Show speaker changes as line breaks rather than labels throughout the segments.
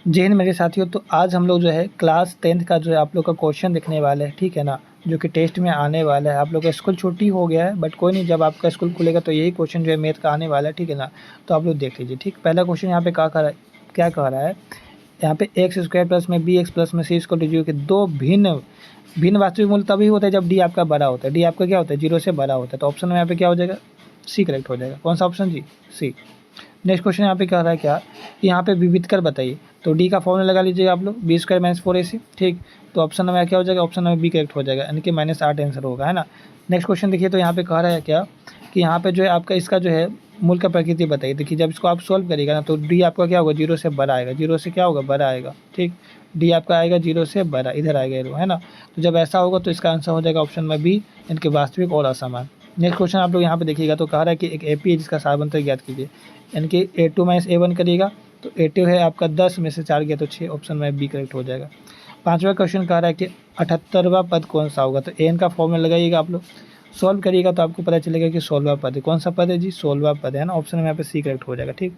जय हिंद मेरे साथियों। तो आज हम लोग जो है क्लास 10th का जो है आप लोग का क्वेश्चन देखने वाले हैं, ठीक है ना, जो कि टेस्ट में आने वाला है। आप लोग का स्कूल छुट्टी हो गया है, बट कोई नहीं, जब आपका स्कूल खुलेगा तो यही क्वेश्चन जो है मैथ का आने वाला है, ठीक है ना। तो आप लोग देख लीजिए। ठीक, पहला क्वेश्चन यहाँ पे क्या कह रहा है, यहाँ पे एक्स स्क्वायर प्लस में बी एक्स प्लस में सी इक्वल टू जीरो के दो भिन्न भिन्न वास्तविक मूल्य तभी होता है जब डी आपका बड़ा होता है। डी आपका क्या होता है, जीरो से बड़ा होता है। तो ऑप्शन में यहाँ पे क्या हो जाएगा, सी करेक्ट हो जाएगा। कौन सा ऑप्शन जी, सी। नेक्स्ट क्वेश्चन यहाँ पे कह रहा है क्या, यहाँ पे विविध कर बताइए। तो डी का फॉर्मूला लगा लीजिएगा आप लोग, बी स्क्वायर माइनस 4ac। ठीक, तो ऑप्शन नंबर क्या हो जाएगा, ऑप्शन नंबर बी करेक्ट हो जाएगा, यानी कि -8 आंसर होगा, है ना। नेक्स्ट क्वेश्चन देखिए, तो यहाँ पे कह रहा है क्या कि यहाँ पे जो है आपका इसका जो है मूल का प्रकृति बताइए। देखिए, जब इसको आप सॉल्व करिएगा ना, तो डी आपका क्या होगा, जीरो से बड़ा आएगा। जीरो से क्या होगा, बड़ा आएगा। ठीक, डी आपका आएगा जीरो से बड़ा, इधर आएगा एरो, है ना। तो जब ऐसा होगा तो इसका आंसर हो जाएगा ऑप्शन में बी, इनके वास्तविक और असमान। नेक्स्ट क्वेश्चन आप लोग यहाँ पे देखिएगा, तो कह रहा है कि एक एपी है जिसका सारबंतर ज्ञात कीजिए, यानी कि A2 माइनस A1 करिएगा। तो A2 है आपका 10 में से 4 गया तो 6, ऑप्शन में बी करेक्ट हो जाएगा। पांचवा क्वेश्चन कह रहा है कि 78वां पद कौन सा होगा। तो एन का फॉर्मूला लगाइएगा आप लोग, सॉल्व करिएगा तो आपको पता चलेगा कि 16वां पद है। कौन सा पद है जी, 16वां पद है ना। ऑप्शन में यहाँ पे सी करेक्ट हो जाएगा। ठीक,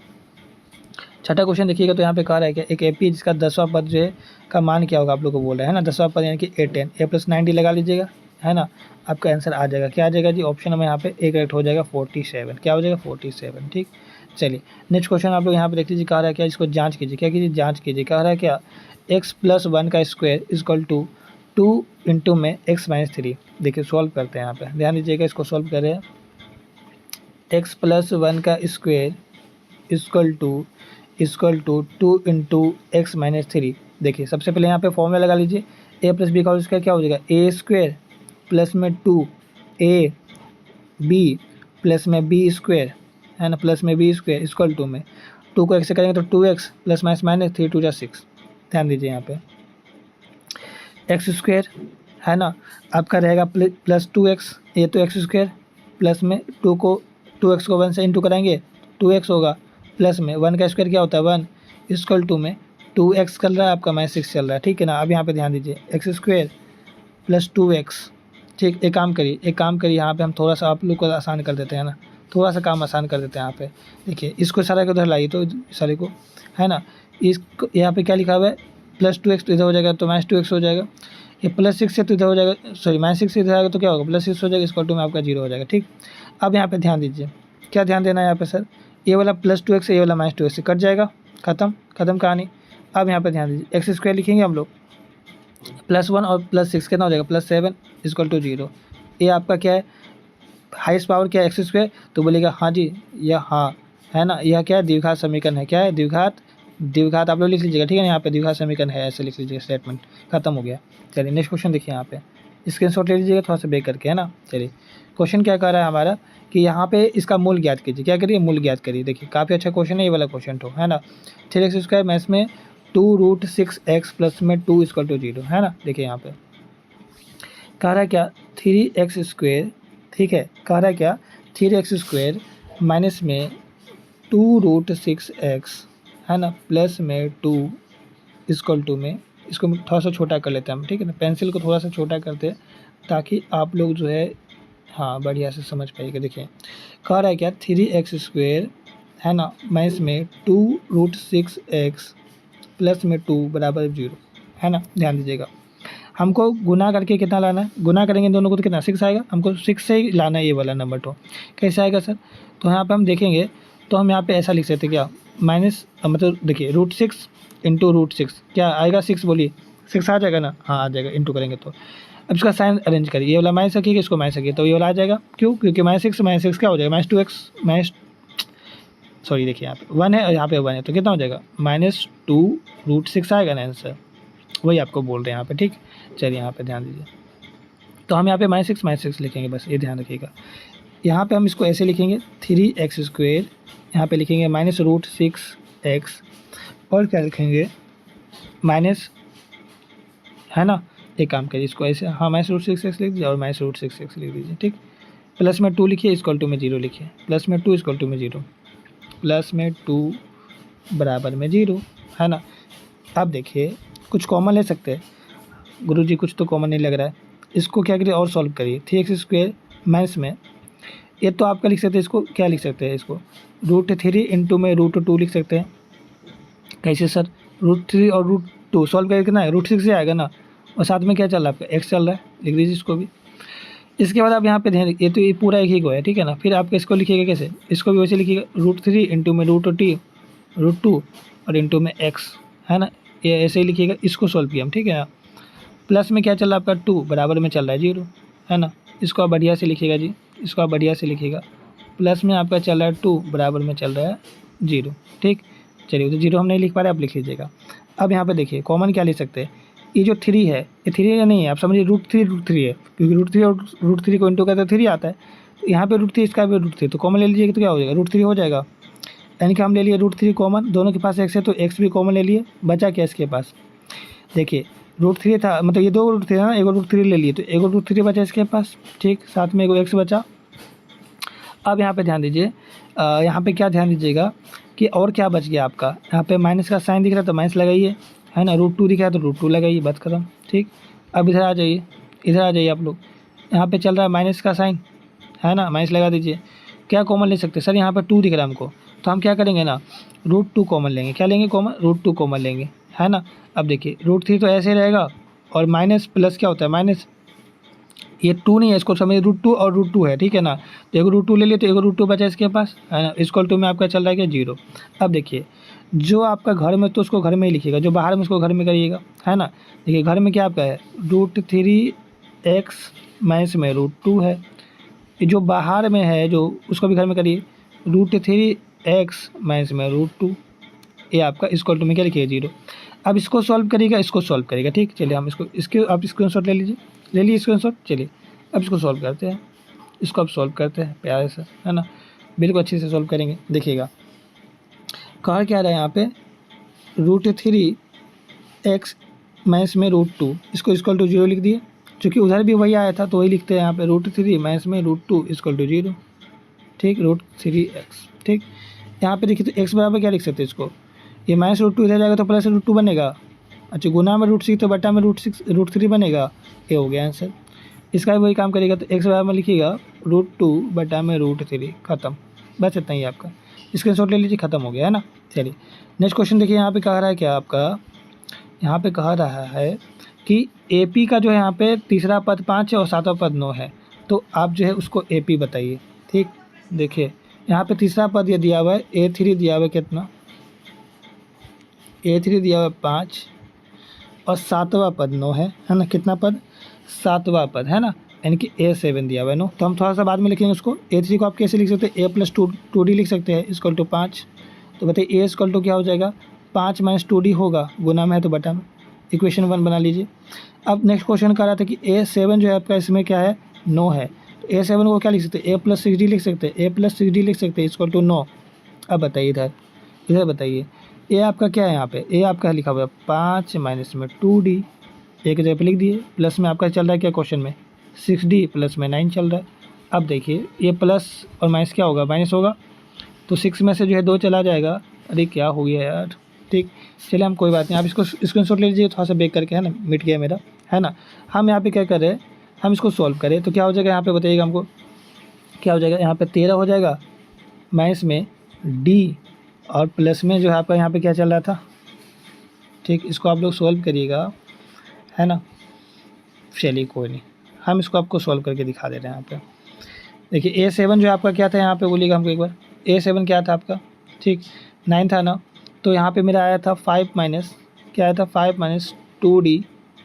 छठा क्वेश्चन देखिएगा, तो यहाँ पे कह रहा है कि एक एपी जिसका 10वां पद जो है का मान क्या होगा, आप लोग को बोल रहा है ना। 10वां पद यानी कि A10, A + 90 लगा लीजिएगा, है ना। आपका आंसर आ जाएगा, क्या आ जाएगा जी, ऑप्शन में यहाँ पे ए करेक्ट हो जाएगा 47। क्या हो जाएगा, 47। ठीक, चलिए नेक्स्ट क्वेश्चन आप लोग यहाँ पे देख लीजिए। कह रहा है क्या, इसको जांच कीजिए। क्या कीजिए, जांच कीजिए। कह रहा है क्या, x + 1 का स्क्वायर इक्वल टू 2 इंटू में x - 3। देखिए सॉल्व करते हैं, यहाँ पे ध्यान दीजिएगा, इसको सॉल्व करें। x + 1 का square equal to 2 into x - 3। देखिए सबसे पहले यहाँ पे फॉर्मूला लगा लीजिए, a + b का होल स्क्वायर क्या हो जाएगा, a स्क्वायर प्लस में 2ab प्लस में b स्क्वायर, है ना, प्लस में b स्क्वायर इक्वल टू में 2 को x से करेंगे तो 2x प्लस माइनस 3 2 जा 6। ध्यान दीजिए यहाँ पे एक्स स्क्वायर, है ना, आपका रहेगा प्लस 2x, ये तो एक्स स्क्वायर प्लस में 2x को 1 से इंटू कराएंगे 2x होगा, प्लस में 1 का स्क्वायर क्या होता है 1 इक्वल टू में 2x चल रहा है आपका -6 चल रहा है, ठीक है ना। अब यहाँ पे ध्यान दीजिए, एक्स स्क्वायर प्लस 2x। ठीक, एक काम करिए यहाँ पे हम थोड़ा सा आप लोग को आसान कर देते हैं ना, थोड़ा सा काम आसान कर देते हैं यहाँ पे। देखिए इसको सारे को उधर लाइए, तो सारे को, है ना, इसको यहाँ पे क्या लिखा हुआ है, +2x तो इधर हो जाएगा तो -2x हो जाएगा। ये +6 से तो इधर हो जाएगा, सॉरी -6 से इधर आएगा तो क्या होगा, +6 हो जाएगा, इक्वल टू में आपका 0 हो जाएगा। ठीक, अब यहाँ पे ध्यान दीजिए, क्या ध्यान देना है यहाँ पे सर, ये वाला +2x से ये वाला -2x से कट जाएगा, खत्म कहानी। अब यहाँ पे ध्यान दीजिए, एक्स स्क्वायर लिखेंगे हम लोग, +1 और +6 कितना हो जाएगा, +7 इक्वल टू 0। ये आपका क्या है, हाईएस्ट पावर क्या है, एक्स स्क्वायर। तो बोलेगा हाँ जी, यह हाँ, है ना, यह क्या है, द्विघात समीकरण है। क्या है, द्विघात आप लोग लिख लीजिएगा, ठीक है ना। यहाँ पे द्विघात समीकरण है, ऐसे लिख लीजिएगा, स्टेटमेंट खत्म हो गया। चलिए नेक्स्ट क्वेश्चन देखिए, यहाँ पे स्क्रीनशॉट ले लीजिएगा थोड़ा सा बेक करके, है ना। चलिए क्वेश्चन क्या कर रहा है हमारा कि यहाँ पे इसका मूल ज्ञात कीजिए। क्या करिए, मूल ज्ञात करिए। देखिए काफ़ी अच्छा क्वेश्चन है ये वाला क्वेश्चन, तो है ना। 3x² में इसमें 2√6x प्लस में 2 इक्वल टू 0, है ना। देखिए यहाँ पे कह रहा है क्या, 3x², ठीक है, कह रहा है क्या, 3x² माइनस में 2√6x, है ना, प्लस में 2 इक्वल टू में, इसको थोड़ा सा छोटा कर लेते हैं हम, ठीक है ना, पेंसिल को थोड़ा सा छोटा करते हैं ताकि आप लोग जो है हाँ बढ़िया से समझ पाइएगा। देखिए कह रहा है क्या, 3x², है ना, माइनस में 2√6x प्लस में 2 बराबर 0, है ना। ध्यान दीजिएगा, हमको गुना करके कितना लाना है, गुना करेंगे दोनों को तो कितना 6 आएगा, हमको 6 से ही लाना है ये वाला नंबर। तो कैसे आएगा सर, तो यहाँ पे हम देखेंगे तो हम यहाँ पे ऐसा लिख सकते हैं, क्या माइनस, मतलब देखिए √6 इंटू √6 क्या आएगा, 6 बोलिए, 6 आ जाएगा ना, हाँ आ जाएगा, इंटू करेंगे तो। अब इसका साइन अरेंज करिए, ये वाला माइनस रखिएगा, इसको माइनस रखिए, तो ये वाला आ जाएगा। क्यों, क्योंकि -6 क्या हो जाएगा, -2x सॉरी देखिए यहाँ पे 1 है और यहाँ पे 1 है, तो कितना हो जाएगा, -2√6 आएगा ना आंसर, वही आपको बोल रहे हैं यहाँ पे। ठीक, चलिए यहाँ पे ध्यान दीजिए, तो हम यहाँ पे -6 लिखेंगे, बस ये ध्यान रखिएगा। यहाँ पे हम इसको ऐसे लिखेंगे, 3x², यहाँ पे लिखेंगे -√6x, और क्या लिखेंगे माइनस, है ना। एक काम करिए, इसको ऐसे, हाँ -√6x लिख दीजिए और -√6x लिख दीजिए। ठीक, प्लस में 2 लिखिए, इक्वल टू में 0 लिखिए, प्लस में 2 इक्वल टू में 0, प्लस में 2 बराबर में 0, है ना। अब देखिए कुछ कॉमन ले सकते हैं, गुरुजी कुछ तो कॉमन नहीं लग रहा है, इसको क्या करिए और सॉल्व करिए। 3x² माइनस में, ये तो आपका लिख सकते हैं, इसको क्या लिख सकते हैं, इसको √3 इंटू में √2 लिख सकते हैं। कैसे सर, √3 और √2 सॉल्व करके कितना है, √6 से आएगा ना, और साथ में क्या चल रहा है आपका x चल रहा है, लिख दीजिए इसको भी। इसके बाद आप यहाँ पे ध्यान, ये तो ये पूरा एक ही को है, ठीक है ना। फिर आपका इसको लिखिएगा कैसे, इसको भी वैसे लिखिएगा, √3 इंटू में √2 और इंटू में x, है ना, ये ऐसे ही लिखिएगा। इसको सॉल्व किया हम, ठीक है ना। प्लस में क्या चल रहा है आपका 2, बराबर में चल रहा है 0, है ना। इसको आप बढ़िया से लिखिएगा जी, इसको आप बढ़िया से लिखिएगा। प्लस में आपका चल रहा है 2, बराबर में चल रहा है 0, ठीक। चलिए, तो 0 हम नहीं लिख पा रहे, आप लिख लीजिएगा। अब यहाँ पे देखिए कॉमन क्या लिख सकते हैं, ये जो 3 है, ये 3 या नहीं है, आप समझिए √3 है, क्योंकि √3 और √3 को इंटू करते 3 आता है। तो यहाँ पे √3, इसका भी √3, तो कॉमन ले लीजिएगा तो क्या हो जाएगा, √3 हो जाएगा। यानी कि हम ले लिए √3 कॉमन, दोनों के पास x है तो x भी कॉमन ले लिए, बचा क्या इसके पास, देखिए √3 था, मतलब ये 2 √3 था ना, एक √3 ले लिए, तो एक √3 बचा इसके पास, ठीक, साथ में एक x बचा। अब यहाँ पे ध्यान दीजिए, यहाँ पे क्या ध्यान दीजिएगा कि और क्या बच गया आपका, यहाँ पे माइनस का साइन दिख रहा है तो माइनस लगाइए, है ना, √2 दिख रहा है तो √2 लगाइए, बात खत्म, ठीक। अब इधर आ जाइए, इधर आ जाइए आप लोग, यहाँ पे चल रहा है माइनस का साइन, है ना, माइनस लगा दीजिए। क्या कॉमन ले सकते हैं सर, यहाँ पर 2 दिख रहा है हमको, तो हम क्या करेंगे ना, √2 कॉमन लेंगे, क्या लेंगे कॉमन, √2 कॉमन लेंगे, है ना। अब देखिए √3 तो ऐसे रहेगा, और माइनस प्लस क्या होता है माइनस, ये 2 नहीं है, इसको समझिए √2 और √2 है, ठीक है ना। तो एक √2 ले लिए तो एक √2 बचा इसके पास, है ना। इक्वल टू में आपका चल रहा है क्या 0। अब देखिए जो आपका घर में तो उसको घर में ही लिखिएगा, जो बाहर में उसको घर में करिएगा, है ना। देखिए घर में क्या आपका है, √3x माइनस में √2 है, ये जो बाहर में है जो उसको भी घर में करिए, √3x माइनस में √2, ये आपका इक्वल टू में क्या लिखिएगा 0। अब इसको सॉल्व करिएगा, इसको सॉल्व करिएगा, ठीक। चलिए हम इसको, इसके आप स्क्रीनशॉट ले लीजिए, ले लीजिए स्क्रीनशॉट। चलिए अब इसको सॉल्व करते हैं, इसको अब सॉल्व करते हैं प्यारे से, है ना, बिल्कुल अच्छे से सॉल्व करेंगे। देखिएगा कहा क्या रहा है यहाँ पे, √3x माइनस में √2, इसको इक्वल टू 0 लिख दिए, चूँकि उधर भी वही आया था तो वही लिखते हैं यहाँ पे, √3 माइनस में √2 इक्वल टू 0, ठीक, √3x, ठीक। यहाँ पे देखिए तो x बराबर क्या लिख सकते हैं इसको, ये माइनस √2 इधर जाएगा तो प्लस √2 बनेगा, अच्छा गुना में √6 तो बटा में √3 बनेगा, ये हो गया आंसर। इसका भी वही काम करेगा, तो x बराबर में लिखिएगा √2 बटा में √3, खत्म, बस इतना ही आपका, स्क्रीनशॉट ले लीजिए, खत्म हो गया, है ना। चलिए नेक्स्ट क्वेश्चन देखिए, यहाँ पे कह रहा है क्या आपका, यहाँ पे कह रहा है कि AP का जो है यहाँ पे तीसरा पद 5 है और सातवां पद 9 है, तो आप जो है उसको AP बताइए, ठीक। देखिए यहाँ पे तीसरा पद ये दिया हुआ है A3 दिया हुआ है कितना, A3 दिया हुआ है 5 और सातवां पद 9 है ना, कितना पद, सातवां पद, है ना, यानी कि A7 दिया हुआ है 9। तो हम थोड़ा सा बाद में लिखेंगे उसको। A3 को आप कैसे लिख सकते हैं, A+2D लिख सकते हैं इक्वल टू 5, तो बताइए A इक्वल टू क्या हो जाएगा, 5 माइनस 2D होगा, गुना में है तो बटा में, इक्वेशन 1 बना लीजिए। अब नेक्स्ट क्वेश्चन कह रहा था कि A7 जो है आपका इसमें क्या है 9 है, तो A7 को क्या लिख सकते हैं, A+6D लिख सकते हैं, A+6D लिख सकते हैं इक्वल टू 9। अब बताइए इधर बताइए, ए आपका क्या है यहाँ पे, ए आपका लिखा हुआ है 5 माइनस में 2D, एक जगह पे लिख दिए, प्लस में आपका चल रहा है क्या क्वेश्चन में 6D, प्लस में 9 चल रहा है। अब देखिए ये प्लस और माइनस क्या होगा, माइनस होगा, तो 6 में से जो है 2 चला जाएगा, अरे क्या हो गया यार, ठीक। चलिए हम कोई बात नहीं, आप इसको स्क्रीनशॉट ले लीजिए थोड़ा सा बेक करके, है ना, मिट गया मेरा, है ना। हम यहाँ पे क्या कर रहे हैं, हम इसको सॉल्व करें तो क्या हो जाएगा यहाँ पे, बताइएगा हमको क्या हो जाएगा, यहाँ पे 13 हो जाएगा, माइनस में D और प्लस में जो है आपका यहाँ पे क्या चल रहा था, ठीक। इसको आप लोग सॉल्व करिएगा, है ना। चलिए कोई नहीं, हम इसको आपको सॉल्व करके दिखा दे रहे हैं यहाँ पे। देखिए A7 जो आपका क्या था यहाँ पे, बोलिएगा हमको एक बार, A7 क्या था आपका, ठीक, 9 था ना, तो यहाँ पे मेरा आया था 5 माइनस क्या आया था, 5 माइनस 2D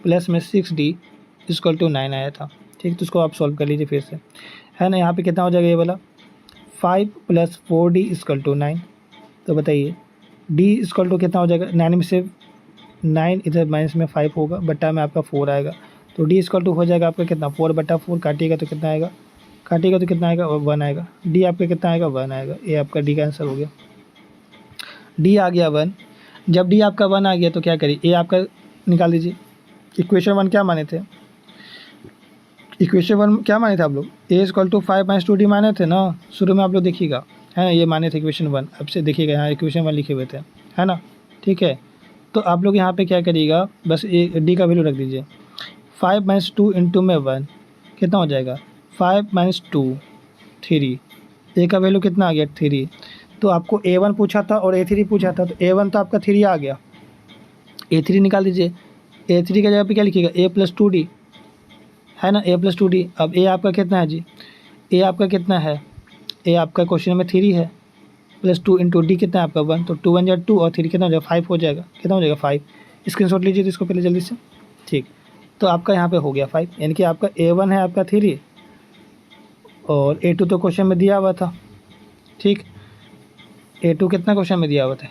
प्लस में 6D इक्वल टू 9 आया था, ठीक। तो इसको आप सॉल्व कर लीजिए फिर से, है ना। यहाँ पे कितना हो जाएगा ये वाला, 5 प्लस 4D इक्वल टू 9, तो बताइए D इक्वल टू कितना हो जाएगा, 9 में से 9 इधर माइनस में 5 होगा, बट्टा में आपका 4 आएगा, तो D इक्वल टू हो जाएगा आपका कितना, 4/4, काटिएगा तो कितना आएगा, काटिएगा तो कितना आएगा, 1 आएगा। D आपका कितना आएगा, 1 आएगा, ये आपका D का आंसर हो गया। D आ गया 1, जब D आपका 1 आ गया तो क्या करिए, A आपका निकाल दीजिए। इक्वेशन 1 क्या माने थे, इक्वेशन 1 क्या माने थे आप लोग, A equal to 5 minus 2D माने थे ना, शुरू में आप लोग देखिएगा, है ना, ये माने थे इक्वेशन 1। अब से देखिएगा यहाँ इक्वेशन 1 लिखे हुए थे, है ना, ठीक है। तो आप लोग यहाँ पे क्या करिएगा, बस D का वैल्यू रख दीजिए, 5 माइनस 2 इंटू में 1 कितना हो जाएगा, 5 माइनस 2 3, A का वैल्यू कितना आ गया 3। तो आपको A1 पूछा था और A3 पूछा था, तो A1 तो आपका 3 आ गया, A3 निकाल दीजिए। A3 की जगह पे क्या लिखिएगा, A+2D है ना, A+2D। अब A आपका कितना है जी, A आपका कितना है, A आपका क्वेश्चन नंबर 3 है, +2 इंटू D कितना है आपका 1, तो 2 1 जा 2 और 3 कितना हो जाएगा 5 हो जाएगा, कितना हो जाएगा 5। स्क्रीनशॉट लीजिए तो इसको पहले जल्दी से। ठीक, तो आपका यहाँ पे हो गया 5, यानी कि आपका A1 है आपका 3 और A2 तो क्वेश्चन में दिया हुआ था। ठीक, A2 कितना क्वेश्चन में दिया हुआ था,